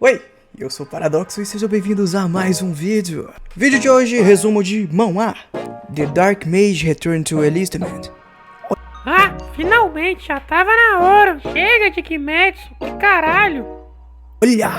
Oi, eu sou o Paradoxo e sejam bem-vindos a mais um vídeo. Vídeo de hoje, resumo de Mão A, The Dark Mage Return to Enlistment. Ah, finalmente, já tava na hora. Chega de Kimetsu, que caralho. Olha!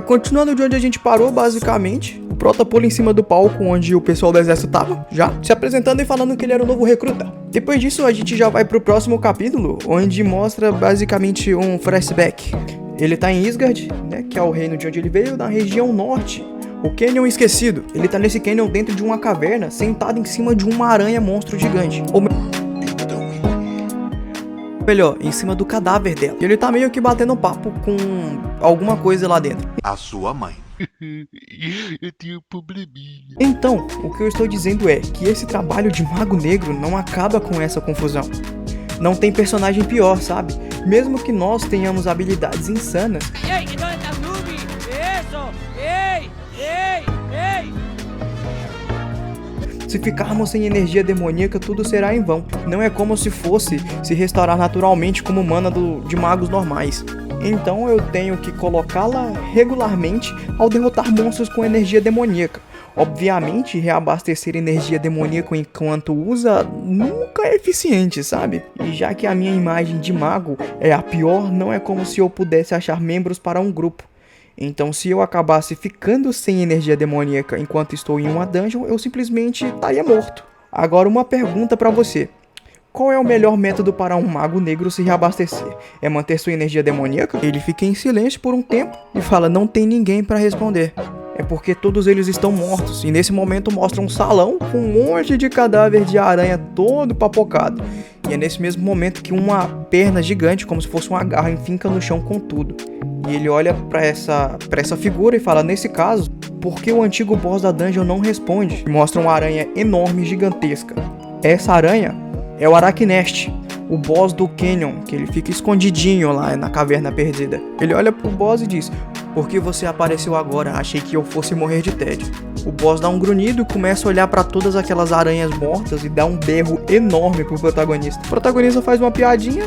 Continuando de onde a gente parou, basicamente, o Prota pula em cima do palco onde o pessoal do exército tava, já, se apresentando e falando que ele era o novo recruta. Depois disso, a gente já vai pro próximo capítulo, onde mostra basicamente um flashback. Ele tá em Isgard, né, que é o reino de onde ele veio, na região norte. O Canyon Esquecido. Ele tá nesse Canyon dentro de uma caverna, sentado em cima de uma aranha monstro gigante. Ou melhor, em cima do cadáver dela. E ele tá meio que batendo papo com alguma coisa lá dentro. A sua mãe. Eu tenho um probleminha. Então, o que eu estou dizendo é que esse trabalho de Mago Negro não acaba com essa confusão. Não tem personagem pior, sabe? Mesmo que nós tenhamos habilidades insanas. Ei, que dona tá noob? Isso! Ei! Se ficarmos sem energia demoníaca, tudo será em vão. Não é como se fosse se restaurar naturalmente como mana de magos normais. Então eu tenho que colocá-la regularmente ao derrotar monstros com energia demoníaca. Obviamente, reabastecer energia demoníaca enquanto usa nunca é eficiente, sabe? E já que a minha imagem de mago é a pior, não é como se eu pudesse achar membros para um grupo. Então, se eu acabasse ficando sem energia demoníaca enquanto estou em uma dungeon, eu simplesmente estaria morto. Agora, uma pergunta pra você. Qual é o melhor método para um mago negro se reabastecer? É manter sua energia demoníaca? Ele fica em silêncio por um tempo e fala, não tem ninguém para responder. É porque todos eles estão mortos, e nesse momento mostra um salão com um monte de cadáver de aranha todo papocado. E é nesse mesmo momento que uma perna gigante, como se fosse uma garra, enfinca no chão com tudo. E ele olha pra essa figura e fala, nesse caso, por que o antigo boss da dungeon não responde? E mostra uma aranha enorme, gigantesca. Essa aranha é o Arachnest, o boss do Canyon, que ele fica escondidinho lá na caverna perdida. Ele olha pro boss e diz, por que você apareceu agora? Achei que eu fosse morrer de tédio. O boss dá um grunhido e começa a olhar pra todas aquelas aranhas mortas e dá um berro enorme pro protagonista. O protagonista faz uma piadinha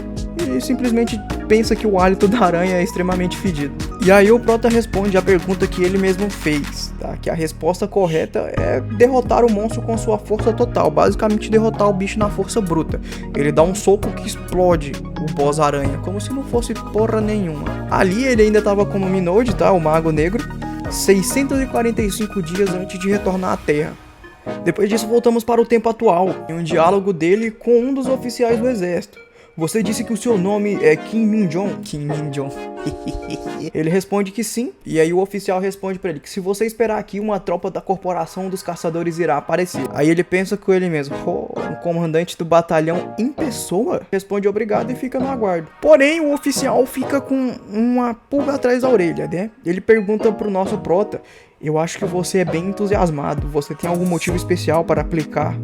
e simplesmente pensa que o hálito da aranha é extremamente fedido. E aí o prota responde a pergunta que ele mesmo fez, tá? Que a resposta correta é derrotar o monstro com sua força total, basicamente derrotar o bicho na força bruta. Ele dá um soco que explode o boss aranha, como se não fosse porra nenhuma. Ali ele ainda tava como Minode, tá? O Mago Negro, 645 dias antes de retornar à Terra. Depois disso voltamos para o tempo atual, em um diálogo dele com um dos oficiais do exército. Você disse que o seu nome é Kim Min-jong. Ele responde que sim, e aí o oficial responde pra ele que se você esperar aqui, uma tropa da corporação dos caçadores irá aparecer. Aí ele pensa com ele mesmo, um comandante do batalhão em pessoa? Responde obrigado e fica no aguardo. Porém, o oficial fica com uma pulga atrás da orelha, né? Ele pergunta pro nosso prota, eu acho que você é bem entusiasmado, você tem algum motivo especial para aplicar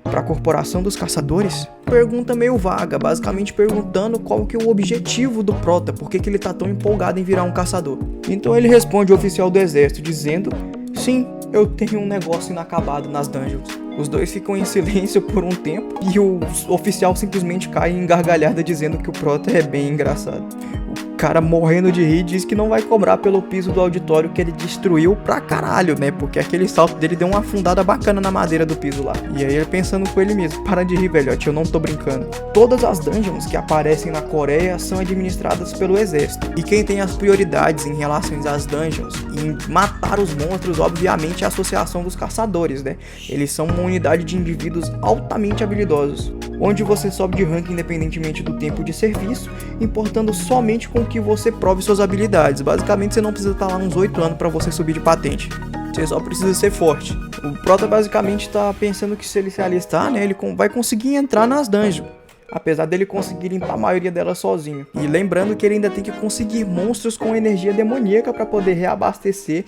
para a corporação dos caçadores? Pergunta meio vaga, basicamente perguntando qual que é o objetivo do prota, por que ele tá tão empolgado em virar um caçador. Então ele responde ao oficial do exército dizendo, sim, eu tenho um negócio inacabado nas dungeons. Os dois ficam em silêncio por um tempo e o oficial simplesmente cai em gargalhada dizendo que o prota é bem engraçado. O cara morrendo de rir diz que não vai cobrar pelo piso do auditório que ele destruiu pra caralho, né? Porque aquele salto dele deu uma afundada bacana na madeira do piso lá. E aí ele pensando com ele mesmo, para de rir, velhote, eu não tô brincando. Todas as dungeons que aparecem na Coreia são administradas pelo exército. E quem tem as prioridades em relação às dungeons, em matar os monstros, obviamente é a Associação dos Caçadores, né? Eles são uma unidade de indivíduos altamente habilidosos, onde você sobe de rank independentemente do tempo de serviço, importando somente com que você prove suas habilidades. Basicamente você não precisa estar lá uns 8 anos para você subir de patente. Você só precisa ser forte. O prota basicamente está pensando que se ele se alistar, né, ele vai conseguir entrar nas dungeons. Apesar dele conseguir limpar a maioria delas sozinho. E lembrando que ele ainda tem que conseguir monstros com energia demoníaca para poder reabastecer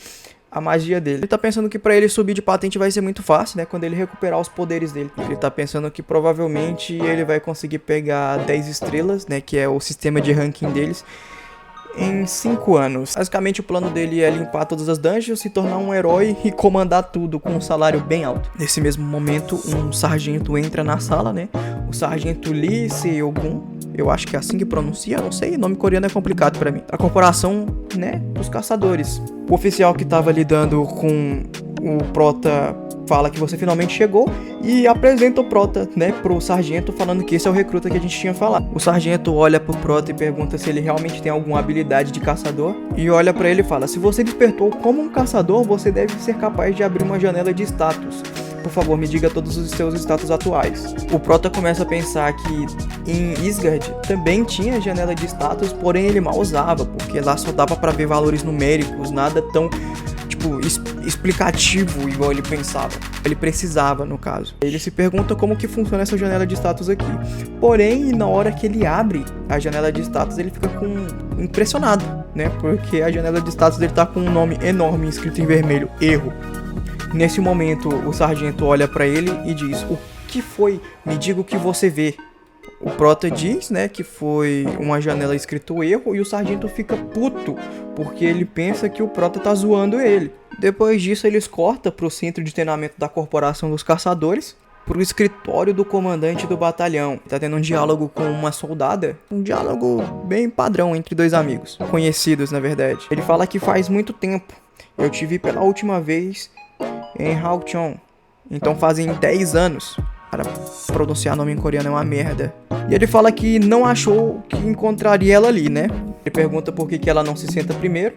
a magia dele. Ele tá pensando que pra ele subir de patente vai ser muito fácil, né? Quando ele recuperar os poderes dele. Ele tá pensando que provavelmente ele vai conseguir pegar 10 estrelas, né? Que é o sistema de ranking deles, em 5 anos. Basicamente o plano dele é limpar todas as dungeons, se tornar um herói e comandar tudo com um salário bem alto. Nesse mesmo momento, um sargento entra na sala, né? O sargento Lee Se-yogun. eu acho que é assim que pronuncia, não sei, nome coreano é complicado pra mim. A corporação, né, dos caçadores. O oficial que tava lidando com o Prota fala que você finalmente chegou e apresenta o Prota, né, pro sargento, falando que esse é o recruta que a gente tinha falado. O sargento olha pro Prota e pergunta se ele realmente tem alguma habilidade de caçador e olha pra ele e fala: se você despertou como um caçador, você deve ser capaz de abrir uma janela de status. Por favor, me diga todos os seus status atuais. O Prota começa a pensar que em Isgard também tinha janela de status, porém ele mal usava, porque lá só dava pra ver valores numéricos, nada tão explicativo igual ele pensava. Ele precisava, no caso. Ele se pergunta como que funciona essa janela de status aqui. Porém, na hora que ele abre a janela de status, ele fica impressionado, né? Porque a janela de status dele tá com um nome enorme escrito em vermelho: erro. Nesse momento, o sargento olha pra ele e diz: o que foi? Me diga o que você vê. O Prota diz, né, que foi uma janela escrito erro, e o sargento fica puto, porque ele pensa que o Prota tá zoando ele. Depois disso, eles cortam pro centro de treinamento da Corporação dos Caçadores, pro escritório do comandante do batalhão. Tá tendo um diálogo com uma soldada, um diálogo bem padrão entre dois amigos, conhecidos na verdade. Ele fala que faz muito tempo eu te vi pela última vez em Hawcheon, então fazem 10 anos. Para pronunciar nome em coreano é uma merda. E ele fala que não achou que encontraria ela ali, né? Ele pergunta por que ela não se senta primeiro.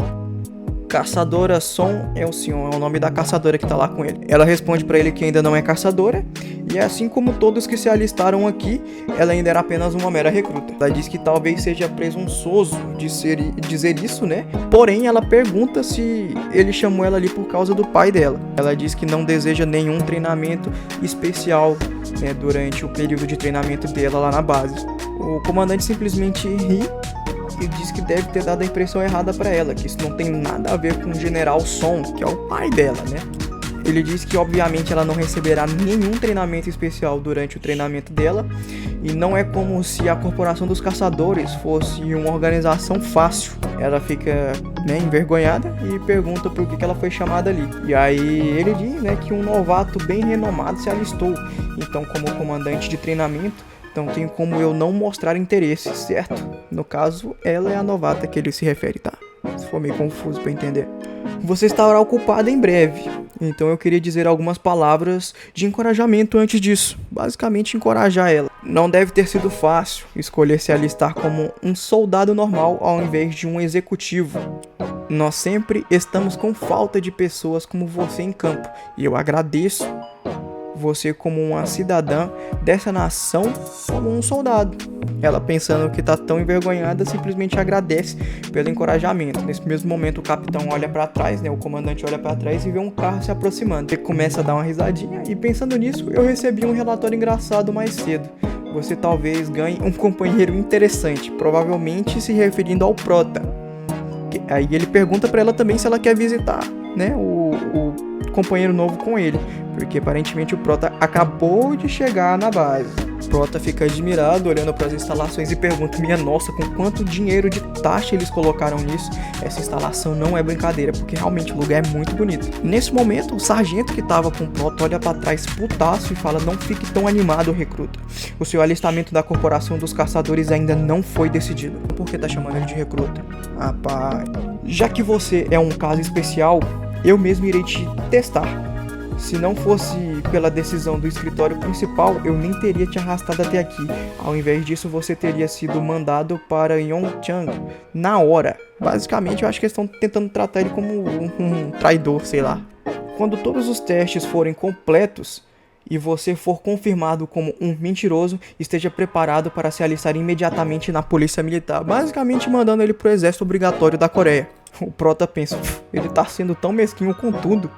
Caçadora Son Elsion é o nome da caçadora que tá lá com ele. Ela responde pra ele que ainda não é caçadora, e assim como todos que se alistaram aqui, ela ainda era apenas uma mera recruta. Ela diz que talvez seja presunçoso dizer isso, né? Porém, ela pergunta se ele chamou ela ali por causa do pai dela. Ela diz que não deseja nenhum treinamento especial, né, durante o período de treinamento dela lá na base. O comandante simplesmente ri e diz que deve ter dado a impressão errada pra ela, que isso não tem nada a ver com o General Son, que é o pai dela, né? Ele diz que obviamente ela não receberá nenhum treinamento especial durante o treinamento dela, e não é como se a Corporação dos Caçadores fosse uma organização fácil. Ela fica, né, envergonhada e pergunta por que ela foi chamada ali. E aí ele diz, né, que um novato bem renomado se alistou, então como comandante de treinamento, então tem como eu não mostrar interesse, certo? No caso, ela é a novata que ele se refere, tá? Se for meio confuso pra entender. Você estará ocupada em breve, então eu queria dizer algumas palavras de encorajamento antes disso. Basicamente, encorajar ela. Não deve ter sido fácil escolher se alistar como um soldado normal ao invés de um executivo. Nós sempre estamos com falta de pessoas como você em campo, e eu agradeço você como uma cidadã dessa nação, como um soldado. Ela, pensando que tá tão envergonhada, simplesmente agradece pelo encorajamento. Nesse mesmo momento, o capitão olha pra trás, né? O comandante olha pra trás e vê um carro se aproximando. Ele começa a dar uma risadinha e, pensando nisso, eu recebi um relatório engraçado mais cedo. Você talvez ganhe um companheiro interessante, provavelmente se referindo ao Prota. Aí ele pergunta pra ela também se ela quer visitar, né, o companheiro novo com ele, porque aparentemente o Prota acabou de chegar na base. O Prota fica admirado olhando para as instalações e pergunta: minha nossa, com quanto dinheiro de taxa eles colocaram nisso? Essa instalação não é brincadeira, porque realmente o lugar é muito bonito. Nesse momento, o sargento que tava com o Prota olha para trás putaço e fala: não fique tão animado, recruta. O seu alistamento da Corporação dos Caçadores ainda não foi decidido. Por que tá chamando ele de recruta? Rapaz, já que você é um caso especial, eu mesmo irei te testar. Se não fosse pela decisão do escritório principal, eu nem teria te arrastado até aqui. Ao invés disso, você teria sido mandado para Yongchang na hora. Basicamente, eu acho que eles estão tentando tratar ele como um traidor, sei lá. Quando todos os testes forem completos e você for confirmado como um mentiroso, esteja preparado para se alistar imediatamente na polícia militar. Basicamente, mandando ele pro exército obrigatório da Coreia. O Prota pensa: ele tá sendo tão mesquinho com tudo.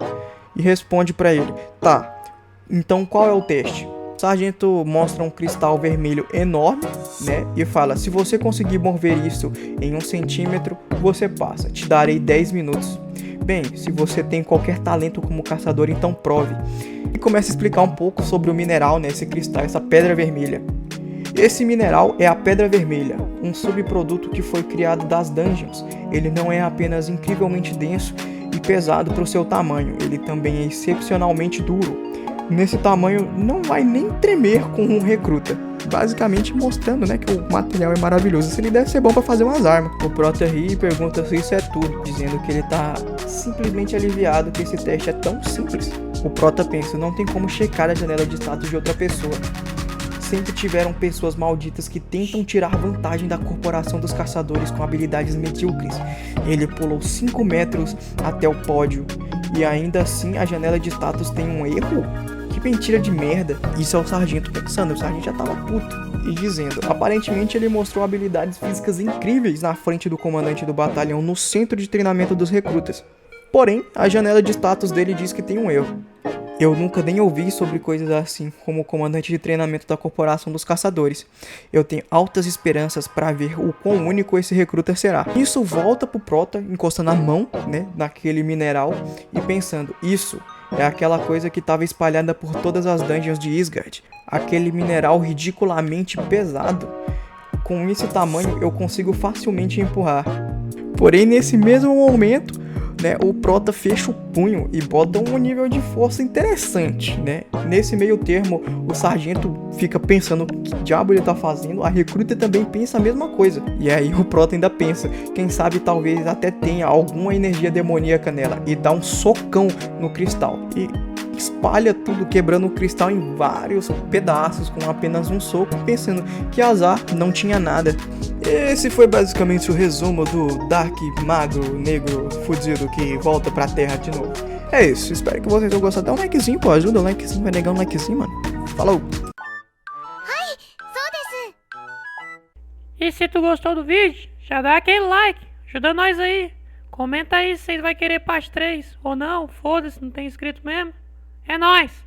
E responde pra ele: tá, então qual é o teste? O sargento mostra um cristal vermelho enorme, né? E fala: se você conseguir mover isso em 1 centímetro, você passa. Te darei 10 minutos. Bem, se você tem qualquer talento como caçador, então prove. E começa a explicar um pouco sobre o mineral, né? Esse cristal, essa pedra vermelha. Esse mineral é a Pedra Vermelha, um subproduto que foi criado das dungeons. Ele não é apenas incrivelmente denso e pesado para o seu tamanho, ele também é excepcionalmente duro. Nesse tamanho não vai nem tremer com um recruta. basicamente mostrando, né, que o material é maravilhoso. Isso ele deve ser bom pra fazer umas armas. O Prota ri e pergunta se isso é tudo, dizendo que ele tá simplesmente aliviado que esse teste é tão simples. O Prota pensa, não tem como checar a janela de status de outra pessoa. Sempre tiveram pessoas malditas que tentam tirar vantagem da corporação dos caçadores com habilidades medíocres. Ele pulou 5 metros até o pódio e ainda assim a janela de status tem um erro? Que mentira de merda. Isso é o sargento pensando, o sargento já tava puto e dizendo, aparentemente ele mostrou habilidades físicas incríveis na frente do comandante do batalhão no centro de treinamento dos recrutas. Porém, a janela de status dele diz que tem um erro. Eu nunca nem ouvi sobre coisas assim, como o comandante de treinamento da corporação dos caçadores. Eu tenho altas esperanças para ver o quão único esse recruta será. Isso volta pro Prota, encostando a mão, né, naquele mineral e pensando, isso é aquela coisa que estava espalhada por todas as dungeons de Isgard. Aquele mineral ridiculamente pesado. Com esse tamanho eu consigo facilmente empurrar. Porém, nesse mesmo momento, né, o Prota fecha o punho e bota um nível de força interessante, né? Nesse meio termo, o sargento fica pensando o que diabo ele tá fazendo, a recruta também pensa a mesma coisa. E aí o Prota ainda pensa, quem sabe talvez até tenha alguma energia demoníaca nela e dá um socão no cristal. E espalha tudo, quebrando o cristal em vários pedaços com apenas um soco, pensando que azar, não tinha nada. Esse foi basicamente o resumo do Dark Magro Negro Fudido que volta pra Terra de novo. É isso, espero que vocês tenham gostado. Dá um likezinho, pô, ajuda o likezinho, vai negar um likezinho, mano. Falou! E se tu gostou do vídeo, já dá aquele like, ajuda nós aí. Comenta aí se vocês vão querer parte 3 ou não, foda-se, não tem inscrito mesmo. É nóis!